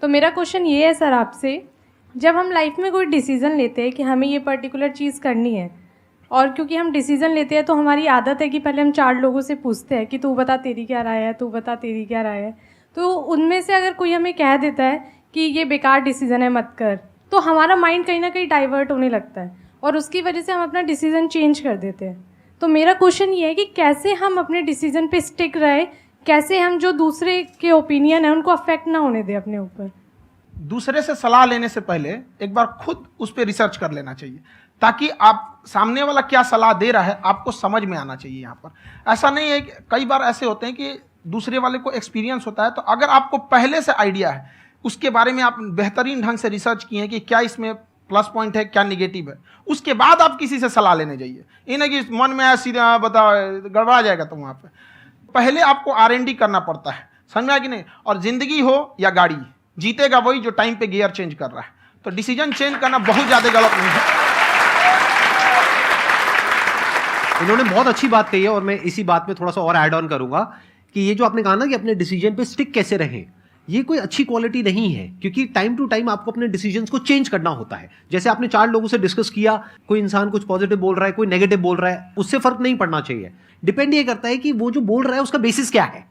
तो मेरा क्वेश्चन ये है सर आपसे, जब हम लाइफ में कोई डिसीज़न लेते हैं कि हमें ये पर्टिकुलर चीज़ करनी है, और क्योंकि हम डिसीज़न लेते हैं तो हमारी आदत है कि पहले हम 4 लोगों से पूछते हैं कि तू बता तेरी क्या राय है, तू बता तेरी क्या राय है। तो उनमें से अगर कोई हमें कह देता है कि ये बेकार डिसीज़न है मत कर, तो हमारा माइंड कहीं ना कहीं डाइवर्ट होने लगता है और उसकी वजह से हम अपना डिसीज़न चेंज कर देते हैं। तो मेरा क्वेश्चन ये है कि कैसे हम अपने डिसीज़न पे स्टिक रहे, कैसे हम जो दूसरे के ओपिनियन है उनको अफेक्ट ना होने दें अपने ऊपर। दूसरे से सलाह लेने से पहले एक बार खुद उस पर रिसर्च कर लेना चाहिए, ताकि आप सामने वाला क्या सलाह दे रहा है आपको समझ में आना चाहिए। यहाँ पर ऐसा नहीं है कि कई बार ऐसे होते हैं कि दूसरे वाले को एक्सपीरियंस होता है, तो अगर आपको पहले से आइडिया है, उसके बारे में आप बेहतरीन ढंग से रिसर्च किए हैं कि क्या इसमें प्लस पॉइंट है क्या निगेटिव है, उसके बाद आप किसी से सलाह लेने जाइए। ये नहीं कि मन में सीधे बता गड़बड़ा जाएगा। तो वहाँ पर पहले आपको R&D करना पड़ता है, समझ में आया कि नहीं। और जिंदगी हो या गाड़ी, जीतेगा वही जो टाइम पे गियर चेंज कर रहा है। तो डिसीजन चेंज करना बहुत ज़्यादा गलत नहीं है। इन्होंने बहुत अच्छी बात कही है और मैं इसी बात में थोड़ा सा और ऐड ऑन करूंगा कि ये जो आपने कहा ना कि अपने डिसीजन पे स्टिक कैसे रहें, ये कोई अच्छी क्वालिटी नहीं है, क्योंकि टाइम टू टाइम आपको अपने डिसीजंस को चेंज करना होता है। जैसे आपने 4 लोगों से डिस्कस किया, कोई इंसान कुछ पॉजिटिव बोल रहा है, कोई नेगेटिव बोल रहा है, उससे फर्क नहीं पड़ना चाहिए। डिपेंड ये करता है कि वो जो बोल रहा है उसका बेसिस क्या है।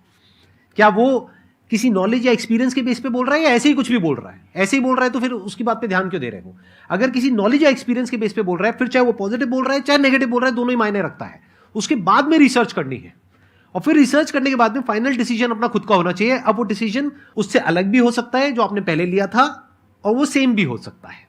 क्या वो किसी नॉलेज या एक्सपीरियंस के बेस पे बोल रहा है या ऐसे ही कुछ भी बोल रहा है। ऐसे ही बोल रहा है तो फिर उसकी बात पे ध्यान क्यों दे रहे हो। अगर किसी नॉलेज या एक्सपीरियंस के बेस पे बोल रहा है, फिर चाहे वो पॉजिटिव बोल रहा है चाहे नेगेटिव बोल रहा है, दोनों ही मायने रखता है। उसके बाद में रिसर्च करनी है और फिर रिसर्च करने के बाद में फाइनल डिसीजन अपना खुद का होना चाहिए। अब वो डिसीजन उससे अलग भी हो सकता है जो आपने पहले लिया था, और वो सेम भी हो सकता है।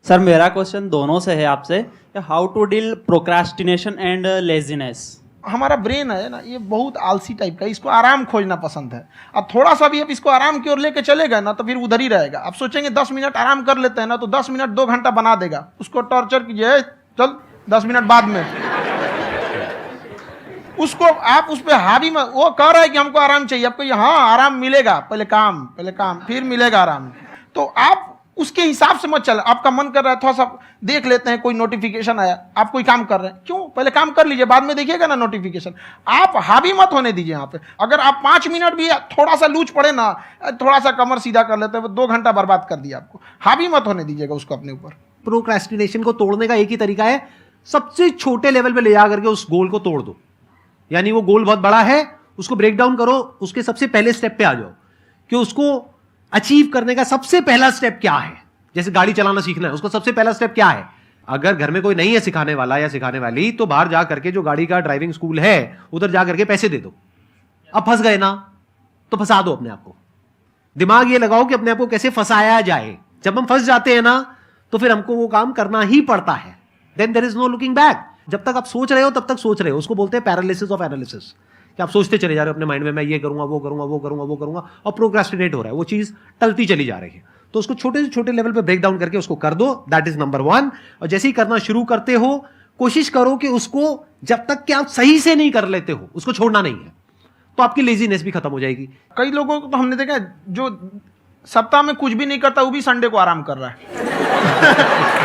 सर मेरा क्वेश्चन दोनों से है आपसे, how to deal procrastination and laziness. हमारा ब्रेन है ना, ये बहुत आलसी टाइप का, इसको आराम खोजना पसंद है। अब थोड़ा सा भी अब इसको आराम की ओर लेके चलेगा ना तो फिर उधर ही रहेगा। आप सोचेंगे 10 मिनट आराम कर लेते हैं ना, तो 10 मिनट 2 घंटा बना देगा। उसको टॉर्चर कीजिए, चल 10 मिनट बाद में। उसको आप उस पर हावी में, वो कह रहा है कि हमको आराम चाहिए, आपको हाँ आराम मिलेगा, पहले काम फिर मिलेगा आराम। तो आप उसके हिसाब से मत चल। आपका मन कर रहा है थोड़ा सा देख लेते हैं, कोई नोटिफिकेशन आया, आप कोई काम कर रहे हैं, क्यों पहले काम कर लीजिए, बाद में देखिएगा ना नोटिफिकेशन। आप हावी मत होने दीजिए यहाँ पे। अगर आप 5 मिनट भी थोड़ा सा लूज पड़े ना, थोड़ा सा कमर सीधा कर लेते हैं, 2 घंटा बर्बाद कर दिया आपको। हावी मत होने दीजिएगा उसको अपने ऊपर। प्रोक्रेस्टिनेशन को तोड़ने का एक ही तरीका है, सबसे छोटे लेवल पे ले जा करके उस गोल को तोड़ दो। यानी वो गोल बहुत बड़ा है, उसको ब्रेक डाउन करो, उसके सबसे पहले स्टेप पे आ जाओ कि उसको अचीव करने का सबसे पहला स्टेप क्या है। जैसे गाड़ी चलाना सीखना है, उसका सबसे पहला स्टेप क्या है। अगर घर में कोई नहीं है सिखाने वाला या सिखाने वाली, तो बाहर जा करके जो गाड़ी का ड्राइविंग स्कूल है उधर जा करके पैसे दे दो। अब फंस गए ना तो फंसा दो अपने आप को। दिमाग ये लगाओ कि अपने आप को कैसे फंसाया जाए। जब हम फंस जाते हैं ना तो फिर हमको वो काम करना ही पड़ता है। Then there is no looking back. जब तक आप सोच रहे हो तब तक सोच रहे हो, उसको बोलते हैं पैरालिसिस ऑफ एनालिसिस, कि आप सोचते चले जा रहे हो अपने माइंड में, मैं ये करूंगा वो करूंगा वो करूंगा वो करूंगा, और प्रोक्रेस्टिनेट हो रहा है, वो चीज टलती चली जा रही है। तो उसको छोटे से छोटे लेवल पे ब्रेक डाउन करके उसको कर दो, दैट इज नंबर 1। और जैसे ही करना शुरू करते हो, कोशिश करो कि उसको जब तक कि आप सही से नहीं कर लेते हो उसको छोड़ना नहीं है, तो आपकी लेजीनेस भी खत्म हो जाएगी। कई लोगों को तो हमने देखा जो सप्ताह में कुछ भी नहीं करता, वो भी संडे को आराम कर रहा है।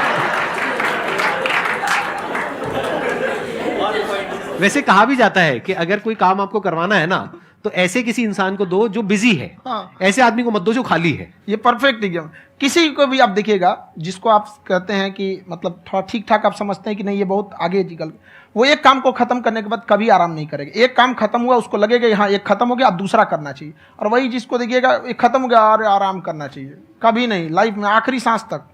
वैसे कहा भी जाता है कि अगर कोई काम आपको करवाना है ना, तो ऐसे किसी इंसान को दो जो बिजी है। हाँ। ऐसे आदमी को मत दो जो खाली है। ये परफेक्ट एग्जाम। किसी को भी आप देखिएगा जिसको आप कहते हैं कि मतलब थोड़ा ठीक ठाक आप समझते हैं कि नहीं ये बहुत आगे निकल, वो एक काम को खत्म करने के बाद कभी आराम नहीं करेगा। एक काम खत्म हुआ उसको लगेगा हाँ एक खत्म हो गया, अब दूसरा करना चाहिए। और वही जिसको देखिएगा एक खत्म हो गया और आराम करना चाहिए, कभी नहीं। लाइफ में आखिरी सांस तक